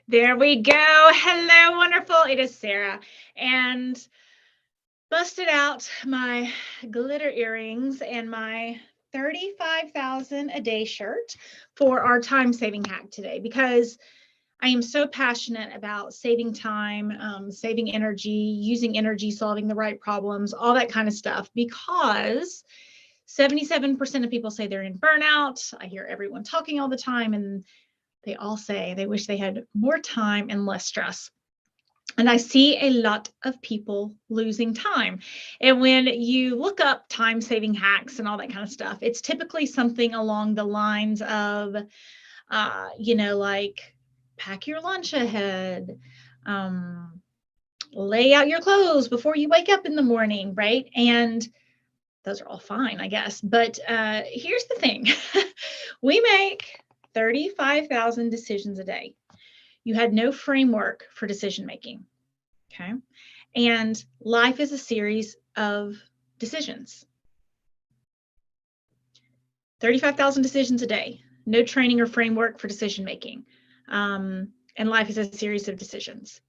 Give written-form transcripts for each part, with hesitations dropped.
There we go. Hello, wonderful. It is Sarah. And busted out my glitter earrings and my 35,000 a day shirt for our time saving hack today because I am so passionate about saving time, saving energy, using energy, solving the right problems, all that kind of stuff because 77% of people say they're in burnout. I hear everyone talking all the time, and they all say they wish they had more time and less stress. And I see a lot of people losing time. And when you look up time saving hacks and all that kind of stuff, it's typically something along the lines of, like pack your lunch ahead, lay out your clothes before you wake up in the morning, right? And those are all fine, I guess. But here's the thing. We make 35,000 decisions a day. You had no framework for decision making. Okay. And life is a series of decisions. 35,000 decisions a day, no training or framework for decision making. And life is a series of decisions.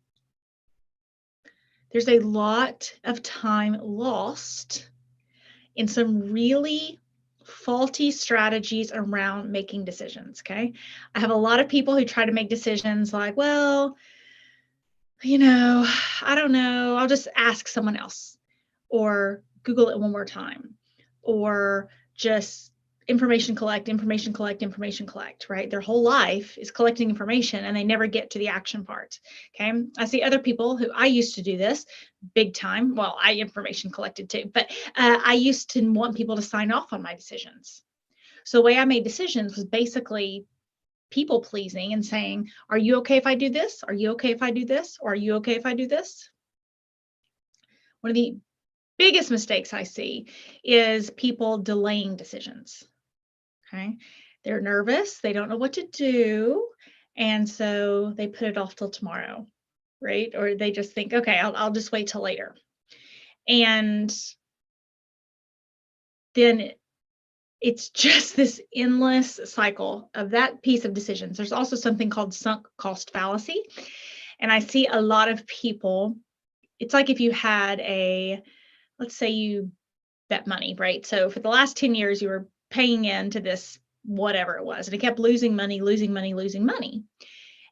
There's a lot of time lost in some really faulty strategies around making decisions. Okay. I have a lot of people who try to make decisions like, well, I don't know, I'll just ask someone else or Google it one more time or just information collect, right? Their whole life is collecting information and they never get to the action part. Okay. I see other people who I used to do this big time. Well, I information collected too, but I used to want people to sign off on my decisions. So the way I made decisions was basically people pleasing and saying, are you okay if I do this? Are you okay if I do this? Or are you okay if I do this? One of the biggest mistakes I see is people delaying decisions. Okay. They're nervous. They don't know what to do. And so they put it off till tomorrow, right? Or they just think, okay, I'll just wait till later. And then it's just this endless cycle of that piece of decisions. There's also something called sunk cost fallacy. And I see a lot of people, it's like if you had let's say you bet money, right? So for the last 10 years, you were paying into this, whatever it was, and it kept losing money.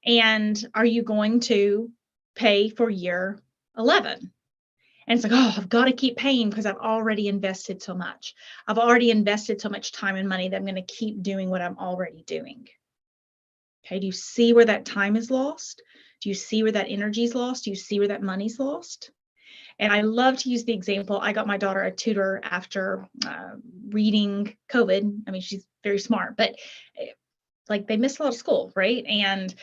And are you going to pay for year 11? And it's like, oh, I've got to keep paying because I've already invested so much. I've already invested so much time and money that I'm going to keep doing what I'm already doing. Okay. Do you see where that time is lost? Do you see where that energy is lost? Do you see where that money's lost? And I love to use the example. I got my daughter a tutor after reading COVID. I mean, she's very smart, but like they missed a lot of school, right? And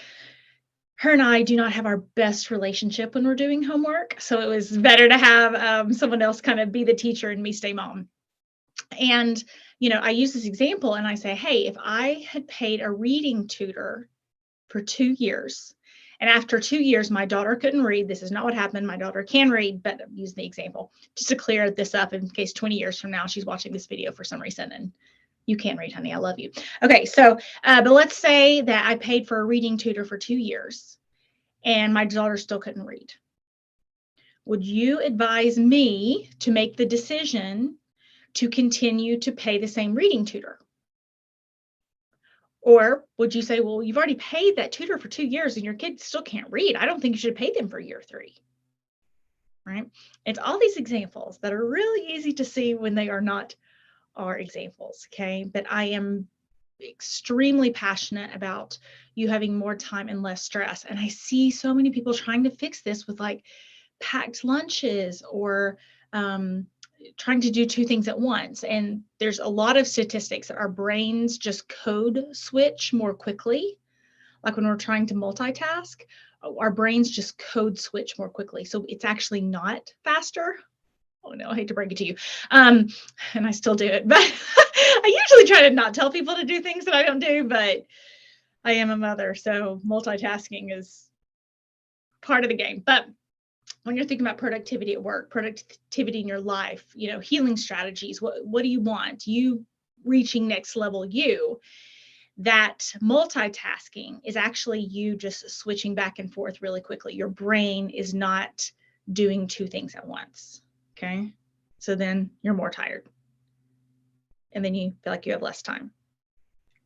her and I do not have our best relationship when we're doing homework. So it was better to have someone else kind of be the teacher and me stay mom. And, I use this example and I say, hey, if I had paid a reading tutor for 2 years, and after 2 years, my daughter couldn't read. This is not what happened. My daughter can read, but I'm using the example just to clear this up in case 20 years from now, she's watching this video for some reason and you can't read, honey. I love you. Okay. So, but let's say that I paid for a reading tutor for 2 years and my daughter still couldn't read. Would you advise me to make the decision to continue to pay the same reading tutor? Or would you say, well, you've already paid that tutor for 2 years and your kid still can't read. I don't think you should pay them for year 3, right? It's all these examples that are really easy to see when they are not our examples, okay? But I am extremely passionate about you having more time and less stress. And I see so many people trying to fix this with like packed lunches or trying to do 2 things at once. And there's a lot of statistics that our brains just code switch more quickly. Like when we're trying to multitask, our brains just code switch more quickly. So it's actually not faster. Oh no, I hate to break it to you. And I still do it, but I usually try to not tell people to do things that I don't do, but I am a mother. So multitasking is part of the game. But when you're thinking about productivity at work, productivity in your life, healing strategies, what do you want? You reaching next level you. that multitasking is actually you just switching back and forth really quickly. Your brain is not doing two things at once. Okay. So then you're more tired. And then you feel like you have less time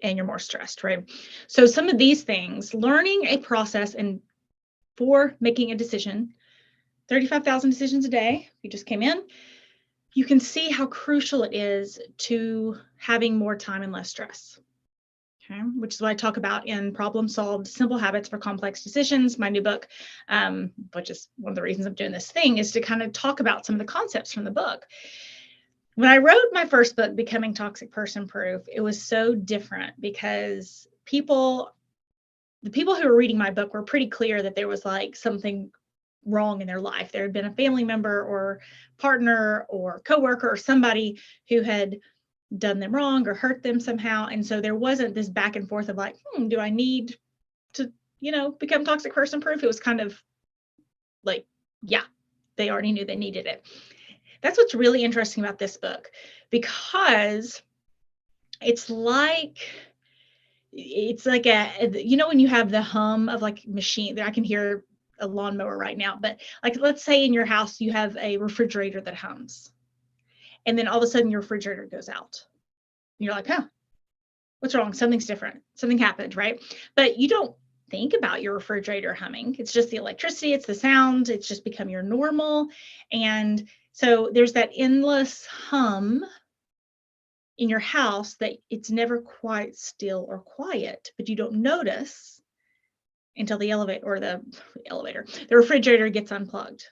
and you're more stressed, right? So some of these things, learning a process and for making a decision, 35,000 decisions a day, you just came in, you can see how crucial it is to having more time and less stress. Okay, which is what I talk about in Problem Solved: Simple Habits for Complex Decisions, my new book, which is one of the reasons I'm doing this thing, is to kind of talk about some of the concepts from the book. When I wrote my first book, Becoming Toxic Person Proof, it was so different because the people who were reading my book were pretty clear that there was like something wrong in their life. There had been a family member or partner or coworker or somebody who had done them wrong or hurt them somehow. And so there wasn't this back and forth of like, do I need to, become toxic person proof? It was kind of like, yeah, they already knew they needed it. That's what's really interesting about this book, because it's like when you have the hum of like machine, I can hear a lawnmower right now, but like, let's say in your house, you have a refrigerator that hums, and then all of a sudden your refrigerator goes out. You're like, what's wrong? Something's different. Something happened, right? But you don't think about your refrigerator humming. It's just the electricity, it's the sound, it's just become your normal. And so there's that endless hum in your house that it's never quite still or quiet, but you don't notice until the refrigerator gets unplugged.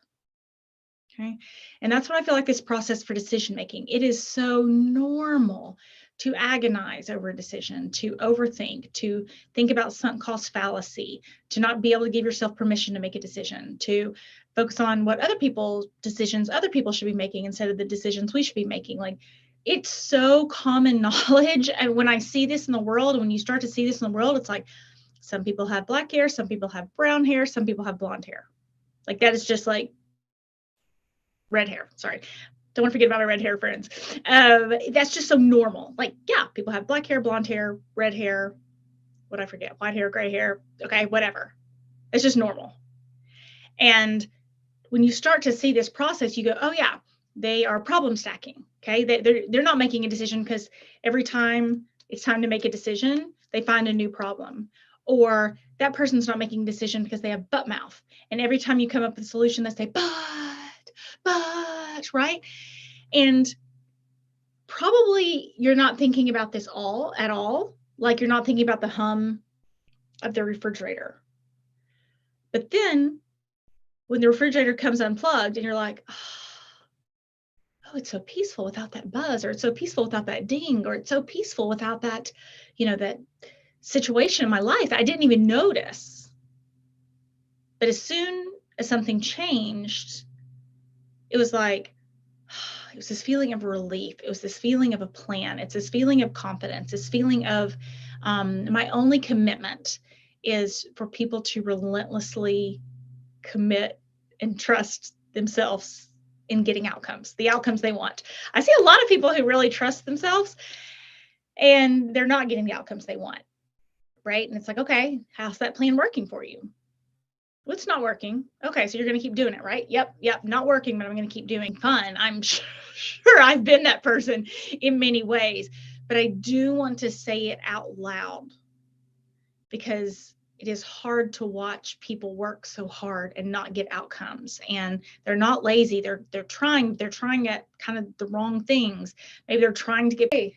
Okay. And that's what I feel like this process for decision making. It is so normal to agonize over a decision, to overthink, to think about sunk cost fallacy, to not be able to give yourself permission to make a decision, to focus on what decisions other people should be making instead of the decisions we should be making. Like, it's so common knowledge. And when I see this in the world, when you start to see this in the world, it's like some people have black hair, some people have brown hair, some people have blonde hair. Like, that is just like red hair. Sorry. Don't want to forget about my red hair friends. That's just so normal. Like, yeah, people have black hair, blonde hair, red hair. What I forget? White hair, gray hair. Okay, whatever. It's just normal. And when you start to see this process, you go, oh yeah, they are problem stacking. Okay, they're not making a decision because every time it's time to make a decision, they find a new problem. Or that person's not making a decision because they have butt mouth. And every time you come up with a solution, they say, but, right? And probably you're not thinking about this at all. Like, you're not thinking about the hum of the refrigerator. But then when the refrigerator comes unplugged and you're like, oh, it's so peaceful without that buzz, or it's so peaceful without that ding, or it's so peaceful without that, that situation in my life that I didn't even notice. But as soon as something changed, it was like, it was this feeling of relief. It was this feeling of a plan. It's this feeling of confidence, this feeling of my only commitment is for people to relentlessly commit and trust themselves in getting the outcomes they want. I see a lot of people who really trust themselves and they're not getting the outcomes they want, right? And it's like, okay, how's that plan working for you? Well, it's not working. Okay, so you're going to keep doing it, right? Yep, not working, but I'm going to keep doing fun. I'm sure I've been that person in many ways, but I do want to say it out loud because it is hard to watch people work so hard and not get outcomes. And they're not lazy. They're trying at kind of the wrong things. Maybe they're trying to get paid,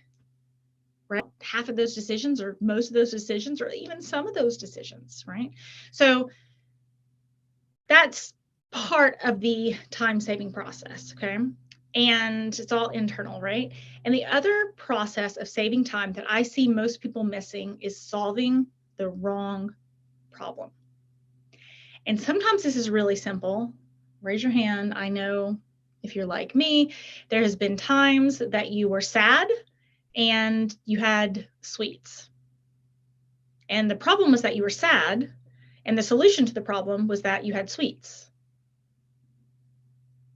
right? Half of those decisions or most of those decisions or even some of those decisions, right? So that's part of the time-saving process, okay? And it's all internal, right? And the other process of saving time that I see most people missing is solving the wrong problem. And sometimes this is really simple. Raise your hand. I know if you're like me, there has been times that you were sad and you had sweets. And the problem was that you were sad, and the solution to the problem was that you had sweets,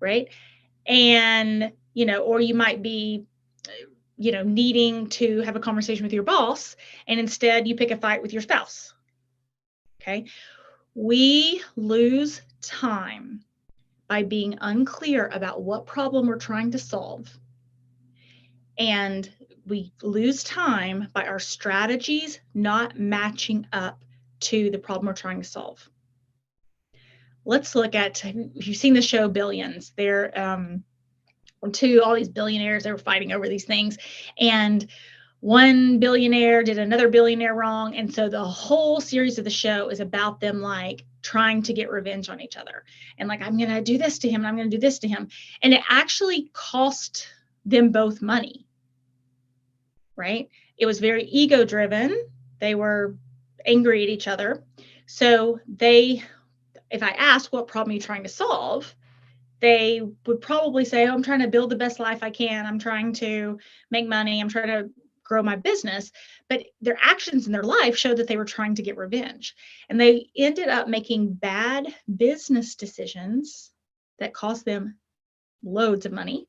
right? And, or you might be needing to have a conversation with your boss, and instead you pick a fight with your spouse. Okay. We lose time by being unclear about what problem we're trying to solve. And we lose time by our strategies not matching up to the problem we're trying to solve. Let's look at, you've seen the show Billions. They're all these billionaires, they were fighting over these things. And one billionaire did another billionaire wrong. And so the whole series of the show is about them like trying to get revenge on each other. And like, I'm going to do this to him, and I'm going to do this to him. And it actually cost them both money, right? It was very ego driven. They were angry at each other. So if I asked, what problem are you trying to solve? They would probably say, oh, I'm trying to build the best life I can. I'm trying to make money. I'm trying to grow my business. But their actions in their life showed that they were trying to get revenge. And they ended up making bad business decisions that cost them loads of money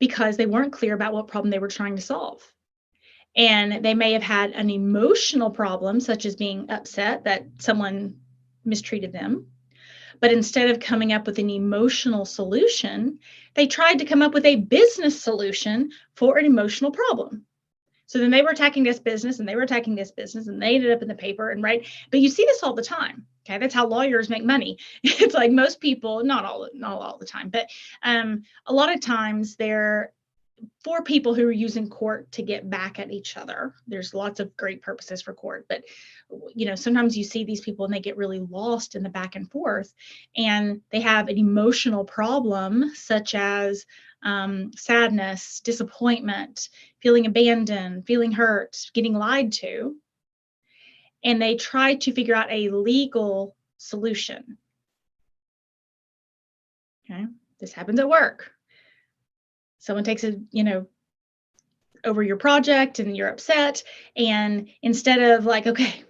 because they weren't clear about what problem they were trying to solve. And they may have had an emotional problem, such as being upset that someone mistreated them. But instead of coming up with an emotional solution, they tried to come up with a business solution for an emotional problem. So then they were attacking this business and they were attacking this business, and they ended up in the paper and right. But you see this all the time. Okay. That's how lawyers make money. It's like most people, not all the time, but a lot of times they're for people who are using court to get back at each other. There's lots of great purposes for court, but sometimes you see these people and they get really lost in the back and forth, and they have an emotional problem such as sadness, disappointment, feeling abandoned, feeling hurt, getting lied to, and they try to figure out a legal solution. Okay, this happens at work. Someone takes over your project and you're upset. And instead of like, okay,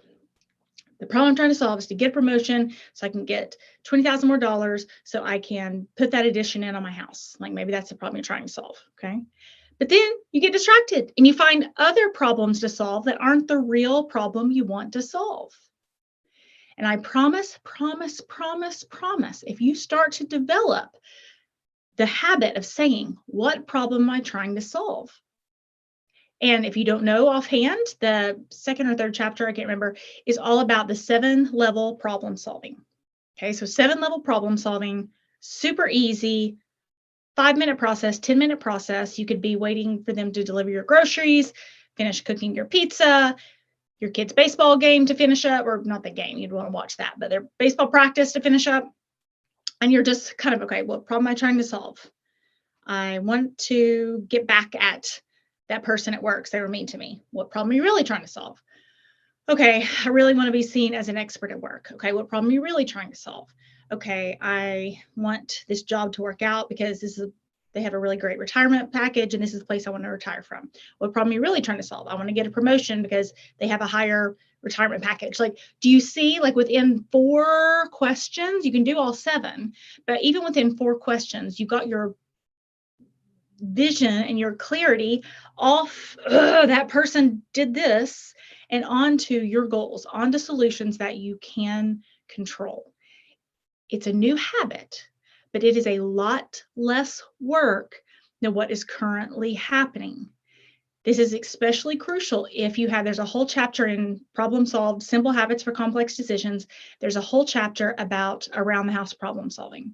the problem I'm trying to solve is to get a promotion so I can get $20,000 more so I can put that addition in on my house. Like maybe that's the problem you're trying to solve. Okay. But then you get distracted and you find other problems to solve that aren't the real problem you want to solve. And I promise, if you start to develop the habit of saying, what problem am I trying to solve? And if you don't know offhand, the second or third chapter, I can't remember, is all about the 7-level problem solving. Okay, so 7-level problem solving, super easy, 5-minute process, 10-minute process. You could be waiting for them to deliver your groceries, finish cooking your pizza, your kid's baseball game to finish up, or not the game, you'd want to watch that, but their baseball practice to finish up. And you're just kind of, okay, what problem am I trying to solve? I want to get back at that person at work. They were mean to me. What problem are you really trying to solve? Okay, I really want to be seen as an expert at work. Okay, what problem are you really trying to solve? Okay, I want this job to work out because they have a really great retirement package and this is the place I want to retire from. What problem are you really trying to solve? I want to get a promotion because they have a higher retirement package. Like, do you see, like within 4 questions, you can do all 7, but even within 4 questions, you got your vision and your clarity off that person did this and onto your goals, onto solutions that you can control. It's a new habit, but it is a lot less work than what is currently happening. This is especially crucial if there's a whole chapter in Problem Solved, Simple Habits for Complex Decisions. There's a whole chapter about around the house problem solving.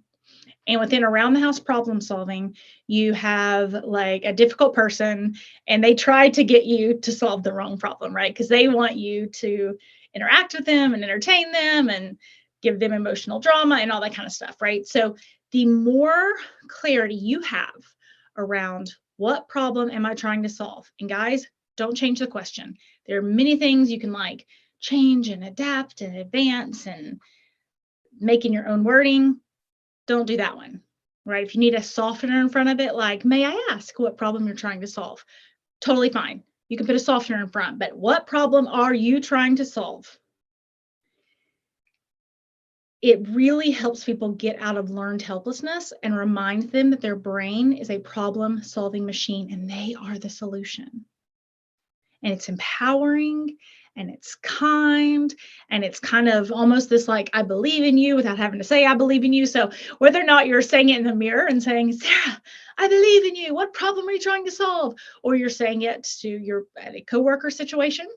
And within around the house problem solving, you have like a difficult person and they try to get you to solve the wrong problem, right? Because they want you to interact with them and entertain them and give them emotional drama and all that kind of stuff, right? So the more clarity you have around what problem am I trying to solve? And guys, don't change the question. There are many things you can like change and adapt and advance and make in your own wording. Don't do that one, right? If you need a softener in front of it, like, may I ask what problem you're trying to solve? Totally fine. You can put a softener in front, but what problem are you trying to solve? it really helps people get out of learned helplessness and reminds them that their brain is a problem-solving machine and they are the solution. And it's empowering and it's kind and it's kind of almost this like, I believe in you without having to say, I believe in you. So whether or not you're saying it in the mirror and saying, Sarah, I believe in you. What problem are you trying to solve? Or you're saying it to your at a coworker situation,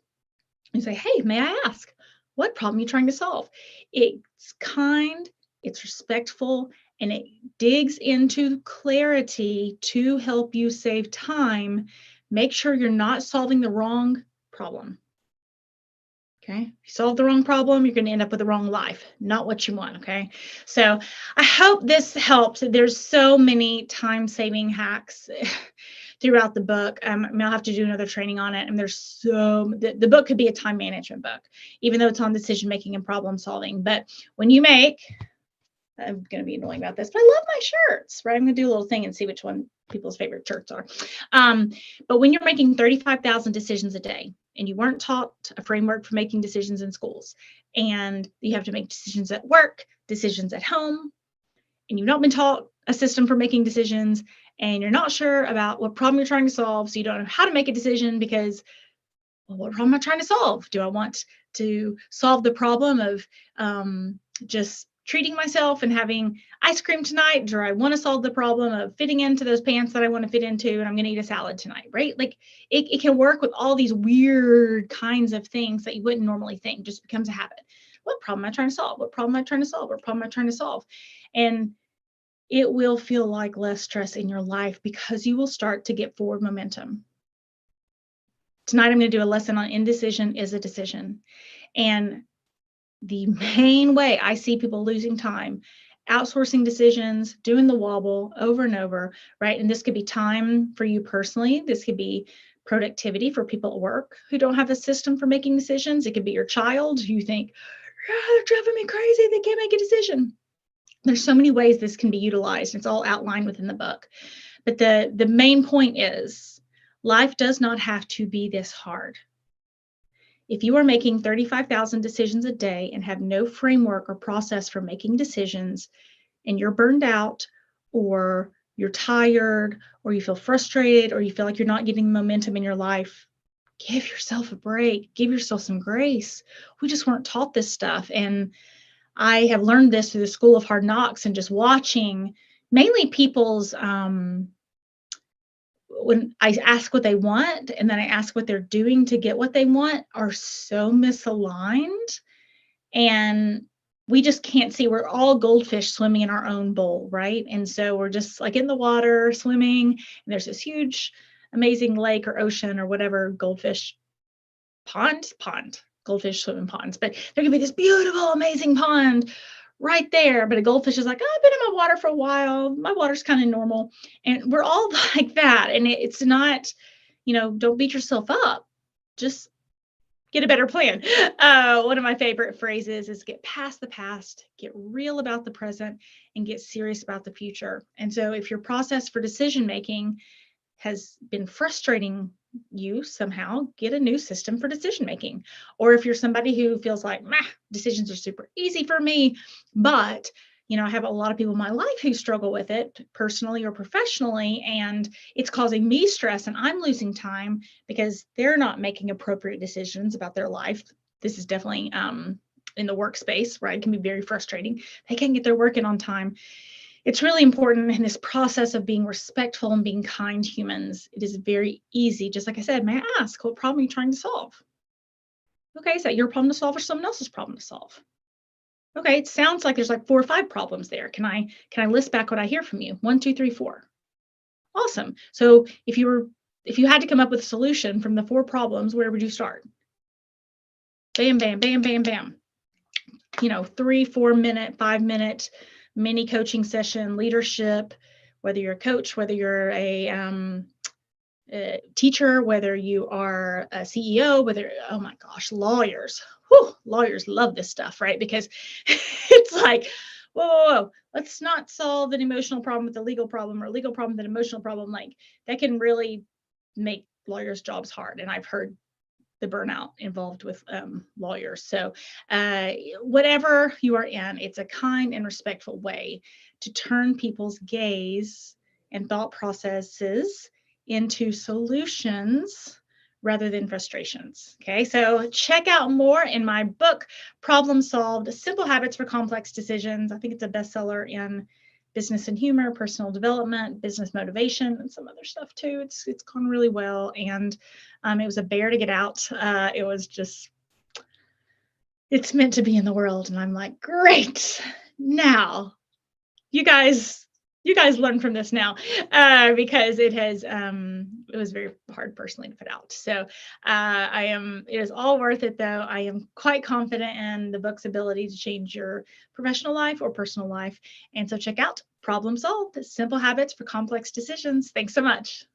you say, hey, may I ask, what problem are you trying to solve? It's kind, it's respectful, and it digs into clarity to help you save time. Make sure you're not solving the wrong problem. Okay. If you solve the wrong problem, you're going to end up with the wrong life, not what you want. Okay. So I hope this helped. There's so many time saving hacks throughout the book. I mean, I'll have to do another training on it. And the book could be a time management book, even though it's on decision making and problem solving. But when you make, I'm going to be annoying about this, but I love my shirts, right? I'm going to do a little thing and see which one people's favorite shirts are. But when you're making 35,000 decisions a day and you weren't taught a framework for making decisions in schools, and you have to make decisions at work, decisions at home, and you've not been taught a system for making decisions, and you're not sure about what problem you're trying to solve, so you don't know how to make a decision because, well, what problem am I trying to solve? Do I want to solve the problem of just treating myself and having ice cream tonight? Do I want to solve the problem of fitting into those pants that I want to fit into and I'm going to eat a salad tonight, right? Like it can work with all these weird kinds of things that you wouldn't normally think, just becomes a habit. What problem am I trying to solve? What problem am I trying to solve? What problem am I trying to solve? And it will feel like less stress in your life because you will start to get forward momentum. Tonight, I'm going to do a lesson on indecision is a decision. And the main way I see people losing time, outsourcing decisions, doing the wobble over and over, right? And this could be time for you personally. This could be productivity for people at work who don't have a system for making decisions. It could be your child who you think, they're driving me crazy. They can't make a decision. There's so many ways this can be utilized. It's all outlined within the book. But the main point is life does not have to be this hard. If you are making 35,000 decisions a day and have no framework or process for making decisions, and you're burned out, or you're tired, or you feel frustrated, or you feel like you're not getting momentum in your life, give yourself a break. Give yourself some grace. We just weren't taught this stuff. And I have learned this through the School of Hard Knocks and just watching mainly people's when I ask what they want and then I ask what they're doing to get what they want are so misaligned. And we just can't see. We're all goldfish swimming in our own bowl, right? And so we're just like in the water swimming, and there's this huge, amazing lake or ocean or whatever, goldfish pond, goldfish swim in ponds. But there could be this beautiful, amazing pond right there. But a goldfish is like, oh, I've been in my water for a while. My water's kind of normal. And we're all like that. And it's not, don't beat yourself up. Just get a better plan. One of my favorite phrases is get past the past, get real about the present, and get serious about the future. And so if your process for decision making has been frustrating you somehow, get a new system for decision making. Or if you're somebody who feels like, decisions are super easy for me, but I have a lot of people in my life who struggle with it personally or professionally, and it's causing me stress and I'm losing time because they're not making appropriate decisions about their life. This is definitely in the workspace, right? It can be very frustrating. They can't get their work in on time. It's really important in this process of being respectful and being kind to humans. It is very easy. Just like I said, may I ask, what problem are you trying to solve? Okay, is that your problem to solve or someone else's problem to solve? Okay, it sounds like there's like 4 or 5 problems there. Can I list back what I hear from you? 1, 2, 3, 4. Awesome. So if you had to come up with a solution from the 4 problems, where would you start? Bam, bam, bam, bam, bam. 3, 4 minute, 5 minute mini coaching session, leadership, whether you're a coach, whether you're a teacher, whether you are a CEO, oh my gosh, lawyers. Whew, lawyers love this stuff, right? Because it's like, whoa, let's not solve an emotional problem with a legal problem or a legal problem with an emotional problem. Like that can really make lawyers' jobs hard. And I've heard the burnout involved with lawyers. So whatever you are in, it's a kind and respectful way to turn people's gaze and thought processes into solutions rather than frustrations. Okay, so check out more in my book, Problem Solved: Simple Habits for Complex Decisions. I think it's a bestseller in business and humor, personal development, business motivation, and some other stuff too. It's gone really well, and it was a bear to get out. It was just, it's meant to be in the world, and I'm like, great. Now, you guys learn from this now, because it was very hard personally to put out. So it is all worth it though. I am quite confident in the book's ability to change your professional life or personal life. And so check out Problem Solved: Simple Habits for Complex Decisions. Thanks so much.